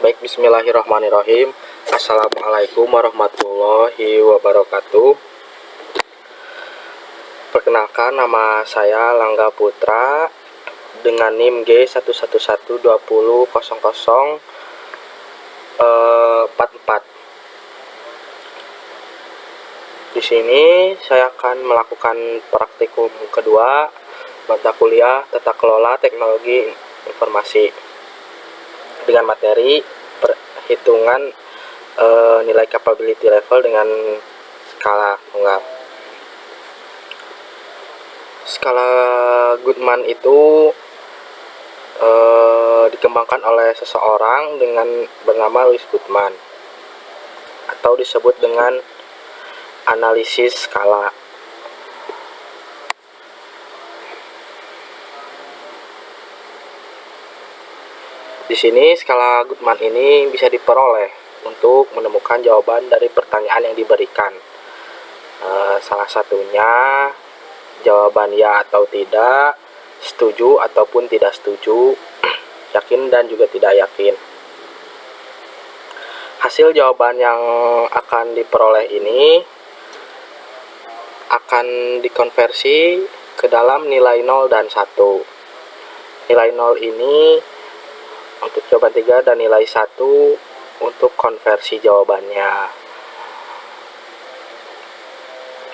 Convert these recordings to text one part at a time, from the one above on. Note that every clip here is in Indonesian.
Baik, bismillahirrahmanirrahim. Assalamualaikum warahmatullahi wabarakatuh. Perkenalkan, nama saya Langga Putra dengan NIM G11200044. Di sini saya akan melakukan praktikum kedua mata kuliah Tata Kelola Teknologi Informasi dengan materi perhitungan nilai capability level dengan skala tunggal. Skala Goodman itu dikembangkan oleh seseorang dengan bernama Louis Goodman atau disebut dengan analisis skala. Di sini skala Goodman ini bisa diperoleh untuk menemukan jawaban dari pertanyaan yang diberikan. Salah satunya jawaban ya atau tidak, setuju ataupun tidak setuju, yakin dan juga tidak yakin. Hasil jawaban yang akan diperoleh ini akan dikonversi ke dalam nilai 0 dan 1. Nilai 0 ini untuk jawaban 3 dan nilai 1 untuk konversi jawabannya.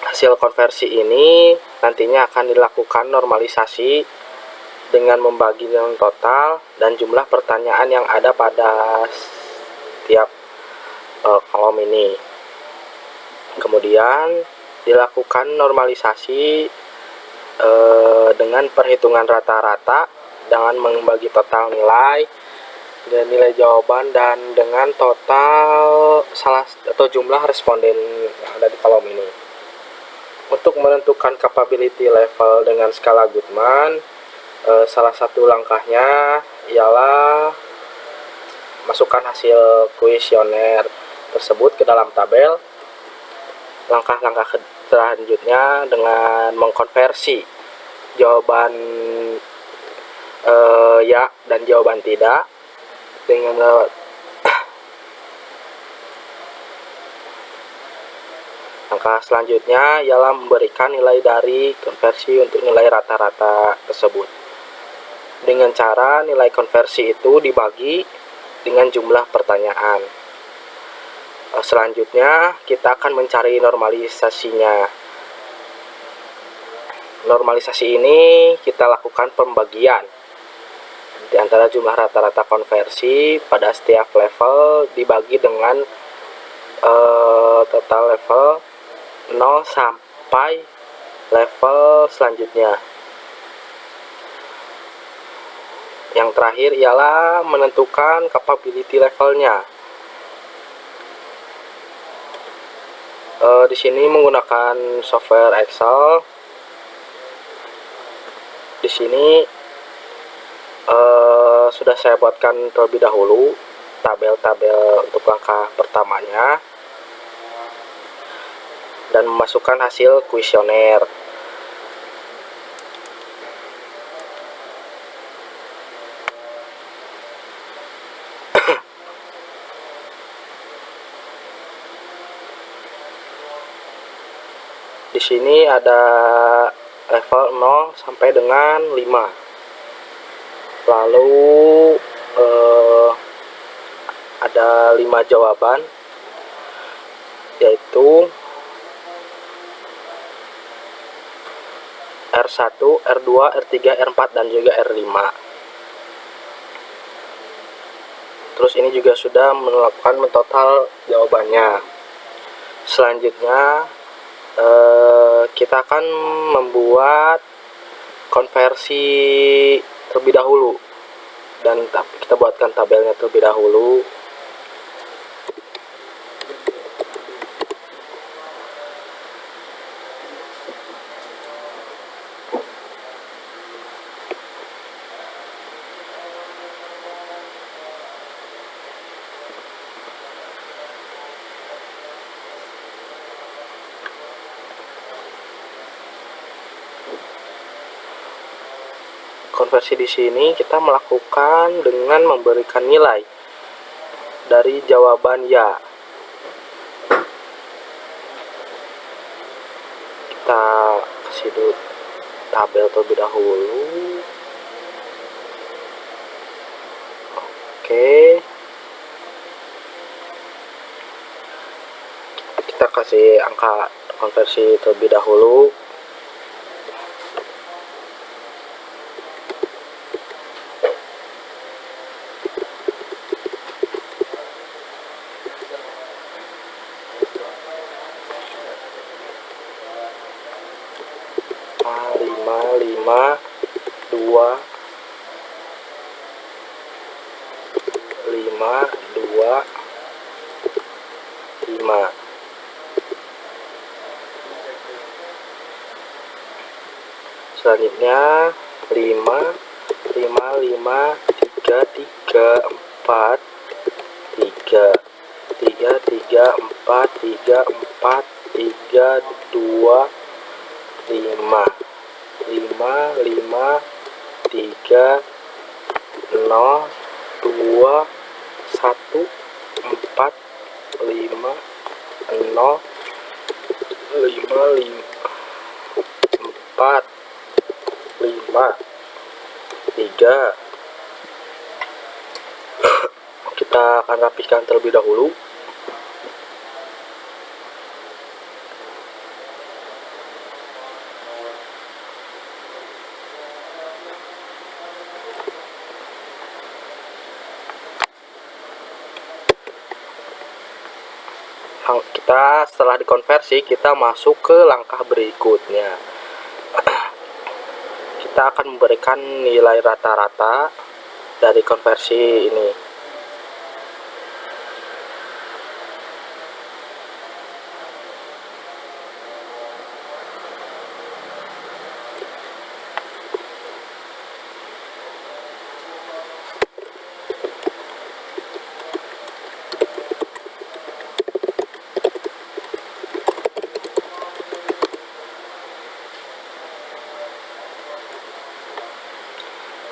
Hasil konversi ini nantinya akan dilakukan normalisasi dengan membagi nilai total dan jumlah pertanyaan yang ada pada setiap kolom ini. Kemudian dilakukan normalisasi dengan perhitungan rata-rata dengan membagi total nilai dan nilai jawaban dan dengan total salah atau jumlah responden yang ada di kolom ini. Untuk menentukan capability level dengan skala Goodman, salah satu langkahnya ialah masukkan hasil kuesioner tersebut ke dalam tabel. Langkah-langkah selanjutnya dengan mengkonversi jawaban ya dan jawaban tidak dengan langkah selanjutnya ialah memberikan nilai dari konversi untuk nilai rata-rata tersebut dengan cara nilai konversi itu dibagi dengan jumlah pertanyaan. Selanjutnya kita akan mencari normalisasinya. Normalisasi ini kita lakukan pembagian di antara jumlah rata-rata konversi pada setiap level dibagi dengan total level 0 sampai level selanjutnya. Yang terakhir ialah menentukan capability levelnya. Di sini menggunakan software Excel. Di sini sudah saya buatkan terlebih dahulu tabel-tabel untuk langkah pertamanya dan memasukkan hasil kuesioner. Di sini ada level 0 sampai dengan 5. Lalu ada 5 jawaban, yaitu R1, R2, R3, R4 dan juga R5. Terus ini juga sudah melakukan mentotal jawabannya. Selanjutnya kita akan membuat konversi terlebih dahulu dan kita buatkan tabelnya terlebih dahulu. Konversi di sini kita melakukan dengan memberikan nilai dari jawaban ya. Kita kasih dulu tabel terlebih dahulu. Oke, kita kasih angka konversi terlebih dahulu. Lima, 2, 5. Selanjutnya 5, 3, 4, 3, 2, 5, 3, 0, 2, 1, 4, 5, 0, 5, 4, 5, 3. Kita akan rapihkan terlebih dahulu. Kita setelah dikonversi, kita masuk ke langkah berikutnya. Kita akan memberikan nilai rata-rata dari konversi ini.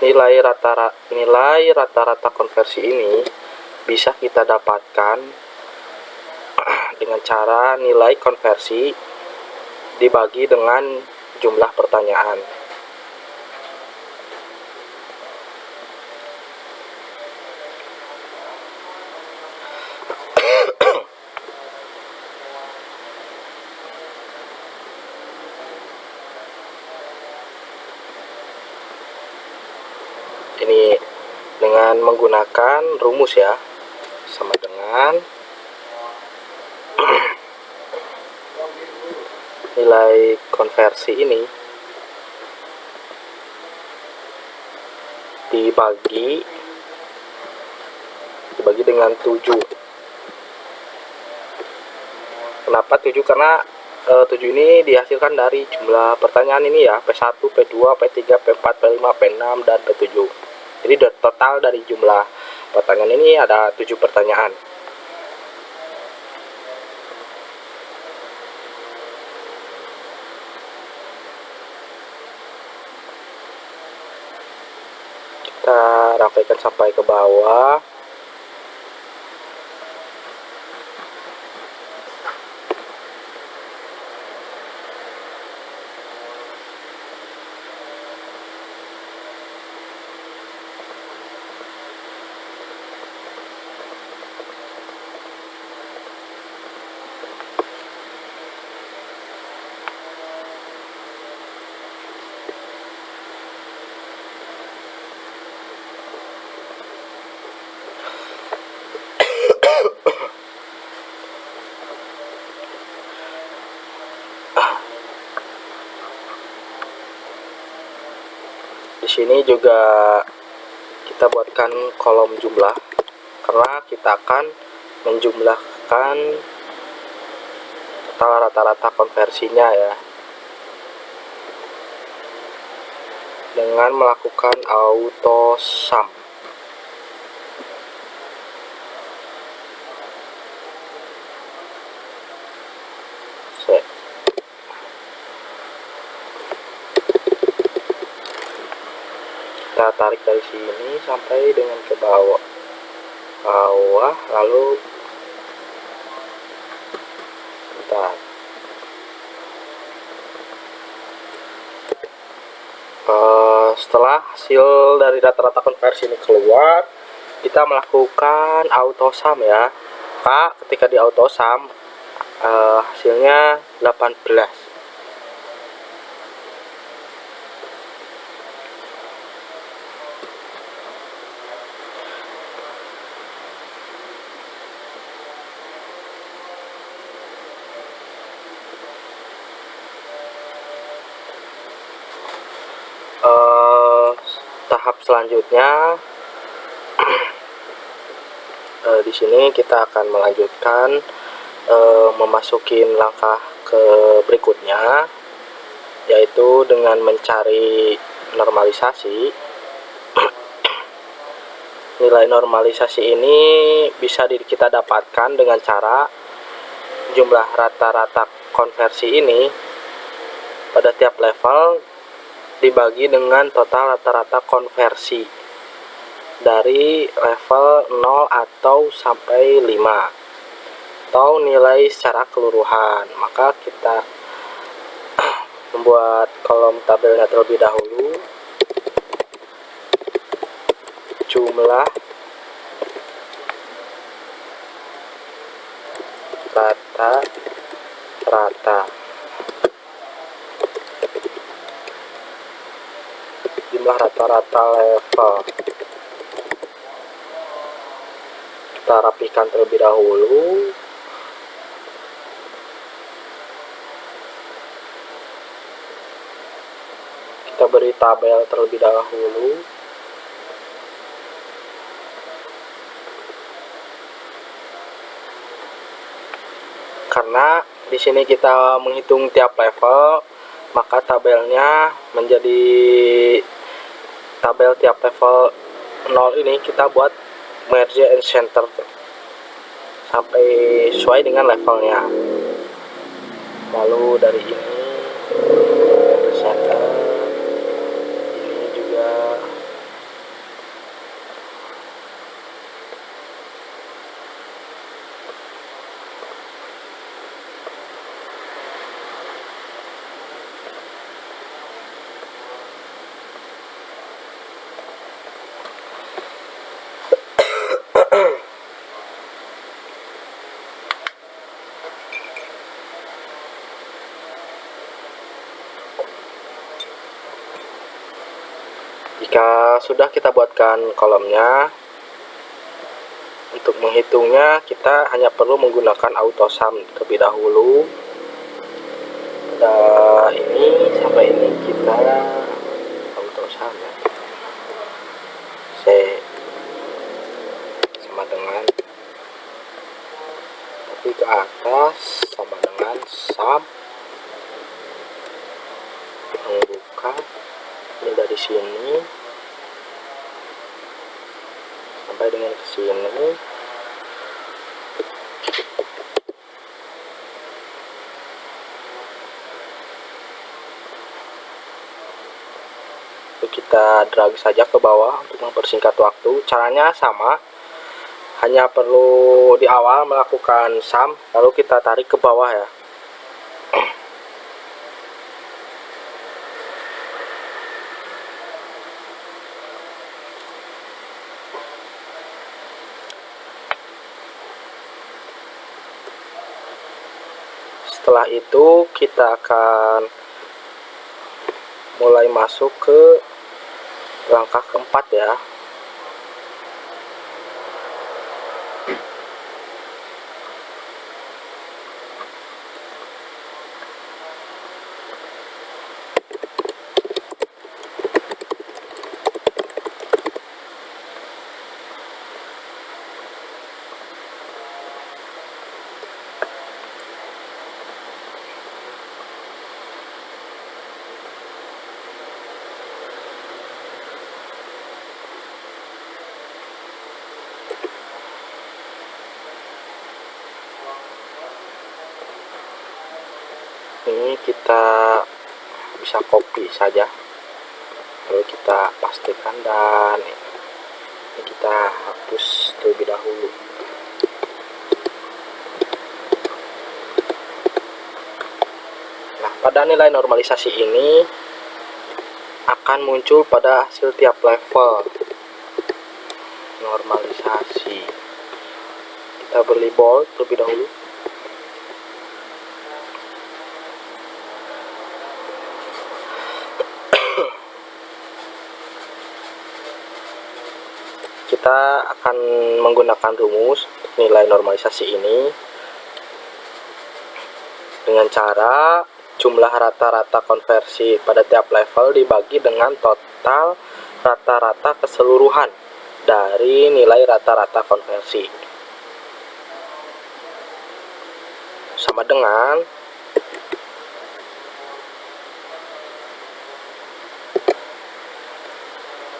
Nilai rata-rata konversi ini bisa kita dapatkan dengan cara nilai konversi dibagi dengan jumlah pertanyaan. Ini dengan menggunakan rumus ya, sama dengan nilai konversi ini dibagi dengan 7. Kenapa 7? Karena 7 ini dihasilkan dari jumlah pertanyaan ini ya, P1, P2, P3, P4, P5, P6, dan P7. Jadi total dari jumlah pertanyaan ini ada 7 pertanyaan. Kita rapihkan sampai ke bawah. Di sini juga kita buatkan kolom jumlah karena kita akan menjumlahkan total rata-rata konversinya ya, dengan melakukan auto sum. Kita tarik dari sini sampai dengan ke bawah. bawah, lalu bentar. Setelah hasil dari rata-rata konversi ini keluar, kita melakukan autosum ya. Kak, ketika di autosum hasilnya 18. Tahap selanjutnya di sini kita akan melanjutkan memasukin langkah ke berikutnya, yaitu dengan mencari normalisasi. Nilai normalisasi ini bisa kita dapatkan dengan cara jumlah rata-rata konversi ini pada tiap level dibagi dengan total rata-rata konversi dari level 0 atau sampai 5 atau nilai secara keseluruhan. Maka kita membuat kolom tabelnya terlebih dahulu. Jumlah rata-rata, jumlah rata-rata level kita rapikan terlebih dahulu. Kita beri tabel terlebih dahulu. Karena di sini kita menghitung tiap level, maka tabelnya menjadi tabel tiap level 0 ini kita buat merge and center sampai sesuai dengan levelnya. Lalu dari ini ke center, ini juga jika sudah kita buatkan kolomnya, untuk menghitungnya kita hanya perlu menggunakan autosum terlebih dahulu. Pada ini sampai ini kita autosum ya. C sama dengan, tapi ke atas sama dengan sum, membuka ini dari sini sampai dengan ke sini. Kita drag saja ke bawah untuk mempersingkat waktu. Caranya sama, hanya perlu di awal melakukan sum, lalu kita tarik ke bawah ya. Setelah itu kita akan mulai masuk ke langkah keempat ya. Ini kita bisa copy saja, lalu kita pastikan dan ini kita hapus terlebih dahulu. Nah, pada nilai normalisasi ini akan muncul pada hasil tiap level normalisasi. Kita beri bold terlebih dahulu. Kita akan menggunakan rumus nilai normalisasi ini dengan cara jumlah rata-rata konversi pada tiap level dibagi dengan total rata-rata keseluruhan dari nilai rata-rata konversi, sama dengan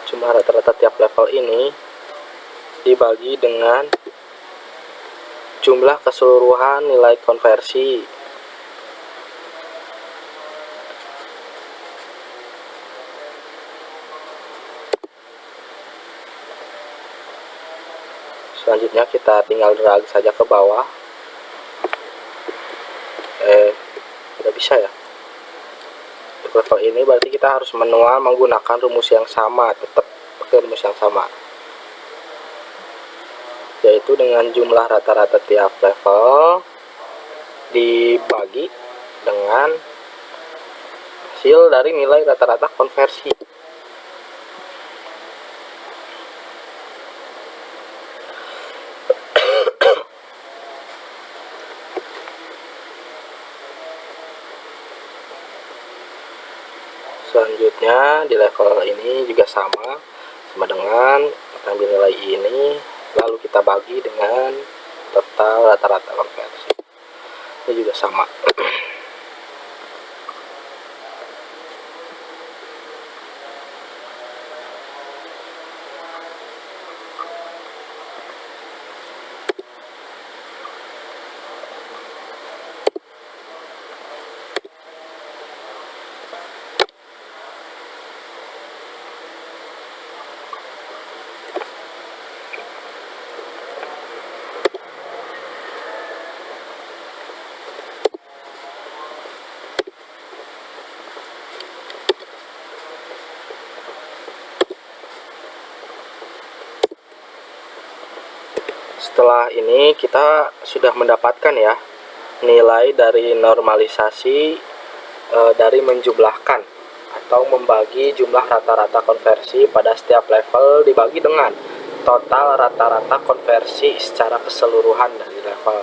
jumlah rata-rata tiap level ini dibagi dengan jumlah keseluruhan nilai konversi selanjutnya. Kita tinggal drag saja ke bawah. Tidak bisa ya. Untuk level ini berarti kita harus manual menggunakan rumus yang sama, tetap pakai rumus yang sama, yaitu dengan jumlah rata-rata tiap level dibagi dengan hasil dari nilai rata-rata konversi. Selanjutnya di level ini juga sama dengan ambil nilai ini, lalu kita bagi dengan total rata-rata konversi. Ini juga sama. Setelah ini kita sudah mendapatkan ya nilai dari normalisasi dari menjumlahkan atau membagi jumlah rata-rata konversi pada setiap level dibagi dengan total rata-rata konversi secara keseluruhan dari level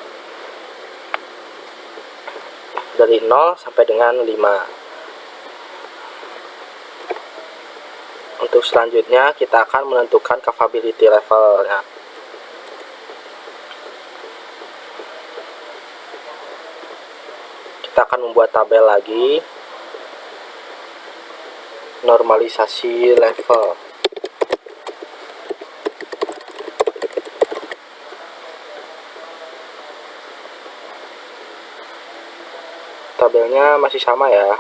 dari 0 sampai dengan 5. Untuk selanjutnya kita akan menentukan capability levelnya. Kita akan membuat tabel lagi normalisasi level. Tabelnya masih sama ya.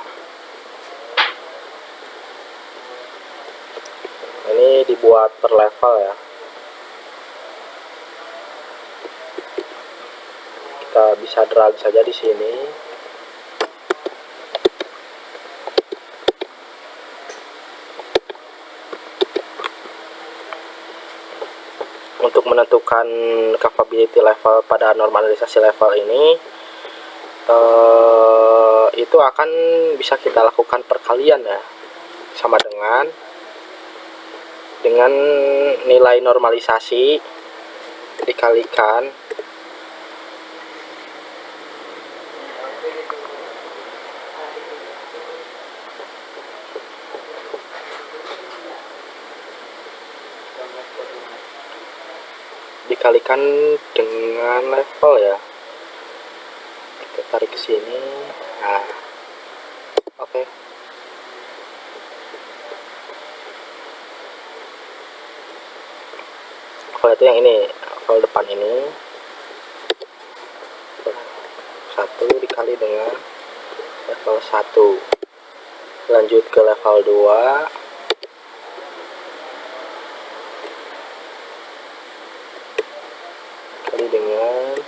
Ini dibuat per level ya. Kita bisa drag saja di sini. Untuk menentukan capability level pada normalisasi level ini itu akan bisa kita lakukan perkalian ya, sama dengan nilai normalisasi dikalikan dengan level ya. Kita tarik ke sini. Nah, oke. Level itu yang ini, level depan ini 1 dikali dengan level 1. Lanjut ke level 2. dengan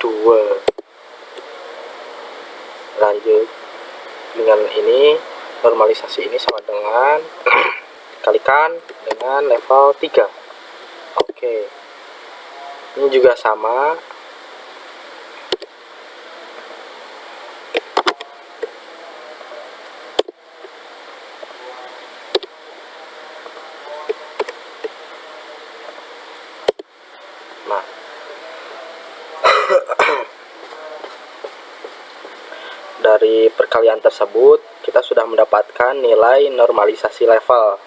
2. Lanjut dengan ini, normalisasi ini sama dengan kalikan dengan level 3. Oke, ini juga sama. Nah, dari perkalian tersebut kita sudah mendapatkan nilai normalisasi level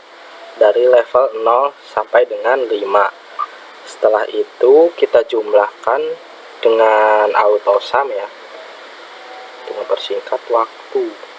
dari level 0 sampai dengan 5. Setelah itu kita jumlahkan dengan autosum ya, dengan persingkat waktu.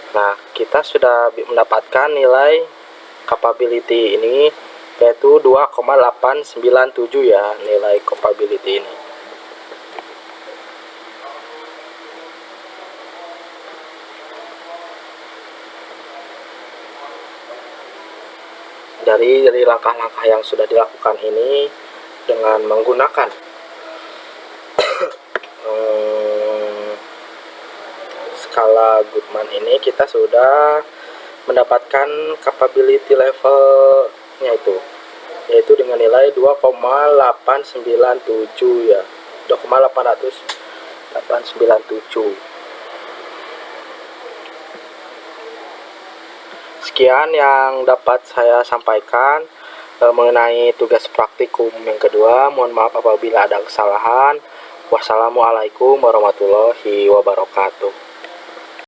Nah, kita sudah mendapatkan nilai capability ini, yaitu 2,897 ya, nilai capability ini. Dari langkah-langkah yang sudah dilakukan ini dengan menggunakan skala Goodman ini, kita sudah mendapatkan capability levelnya yaitu dengan nilai 2,897 ya, 2,897. Sekian yang dapat saya sampaikan mengenai tugas praktikum yang kedua. Mohon maaf apabila ada kesalahan. Wassalamualaikum warahmatullahi wabarakatuh.